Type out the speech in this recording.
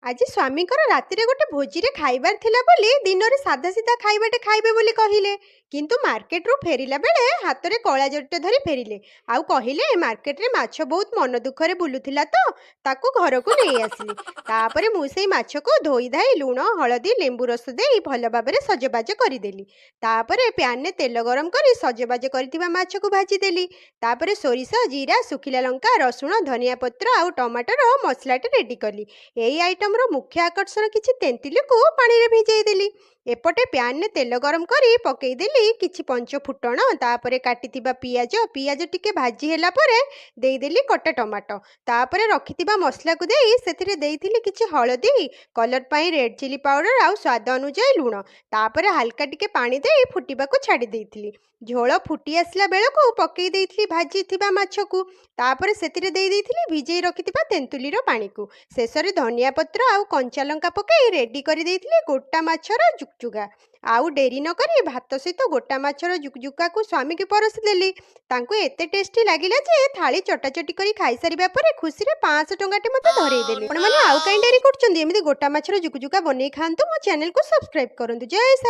ଆଜି ସ୍ୱାମୀଙ୍କର ରାତିରେ ଗୋଟେ ଭୋଜିରେ ଖାଇବାର ଥିଲା ବୋଲି ଦିନରେ ସାଧା ସିଧା ଖାଇବାଟେ ଖାଇବେ ବୋଲି କହିଲେ। କିନ୍ତୁ ମାର୍କେଟରୁ ଫେରିଲା ବେଳେ ହାତରେ କଳା ଜରିଟେ ଧରି ଫେରିଲେ। ଆଉ କହିଲେ ମାର୍କେଟରେ ମାଛ ବହୁତ ମନ ଦୁଃଖରେ ବୁଲୁଥିଲା ତ ତାକୁ ଘରକୁ ନେଇ ଆସିଲି। ତାପରେ ମୁଁ ସେଇ ମାଛକୁ ଧୋଇ ଧାଇ ଲୁଣ ହଳଦୀ ଲେମ୍ବୁ ରସ ଦେଇ ଭଲ ଭାବରେ ସଜବାଜ କରିଦେଲି। ତାପରେ ପ୍ୟାନରେ ତେଲ ଗରମ କରି ସଜବାଜ କରିଥିବା ମାଛକୁ ଭାଜିଦେଲି। ତାପରେ ସୋରିଷ ଜିରା ଶୁଖିଲା ଲଙ୍କା ରସୁଣ ଧନିଆ ପତ୍ର ଆଉ ଟମାଟର ମସଲାଟେ ରେଡି କଲି। ଏଇ ଆଇଟମର ମୁଖ୍ୟ ଆକର୍ଷଣ କିଛି ତେନ୍ତୁଲିକୁ ପାଣିରେ ଭିଜେଇ ଦେଲି। ଏପଟେ ପ୍ୟାନରେ ତେଲ ଗରମ କରି ପକେଇଦେଲି କିଛି ପଞ୍ଚ ଫୁଟଣ, ତାପରେ କାଟିଥିବା ପିଆଜ ଟିକେ ଭାଜି ହେଲା ପରେ ଦେଇଦେଲି କଟା ଟମାଟୋ। ତାପରେ ରଖିଥିବା ମସଲାକୁ ଦେଇ ସେଥିରେ ଦେଇଥିଲି କିଛି ହଳଦୀ, କଲର ପାଇଁ ରେଡ୍ ଚିଲି ପାଉଡର ଆଉ ସ୍ୱାଦ ଅନୁଯାୟୀ ଲୁଣ। ତାପରେ ହାଲକା ଟିକେ ପାଣି ଦେଇ ଫୁଟିବାକୁ ଛାଡ଼ି ଦେଇଥିଲି। ଝୋଳ ଫୁଟି ଆସିଲା ବେଳକୁ ପକେଇ ଦେଇଥିଲି ଭାଜିଥିବା ମାଛକୁ। ତାପରେ ସେଥିରେ ଦେଇଥିଲି ଭିଜେଇ ରଖିଥିବା ତେନ୍ତୁଲିର ପାଣିକୁ। ଶେଷରେ ଧନିଆ ପତ୍ର ଆଉ କଞ୍ଚା ଲଙ୍କା ପକାଇ ରେଡି କରିଦେଇଥିଲି ଗୋଟା ମାଛର ଜୁକଜୁକା। ଆଉ ଡେରି ନ କରି ଭାତ ସହିତ ଗୋଟା ମାଛର ଜୁକଜୁକାକୁ ସ୍ୱାମୀକି ପରସି ଦେଲି। ତାଙ୍କୁ ଏତେ ଟେଷ୍ଟି ଲାଗିଲା ଯେ ଥାଳି ଚଟାଚଟି କରି ଖାଇସାରିବା ପରେ ଖୁସିରେ 500 ଟଙ୍କାଟେ ମୋତେ ଧରେଇ ଦେଲେ। ଆପଣମାନେ ଆଉ କାହିଁ ଡେରି କରୁଛନ୍ତି? ଏମିତି ଗୋଟା ମାଛର ଜୁକଜୁକା ବନେଇ ଖାଆନ୍ତୁ। ମୋ ଚ୍ୟାନେଲକୁ ସବସ୍କ୍ରାଇବ କରନ୍ତୁ। ଜୟ ସାଇ।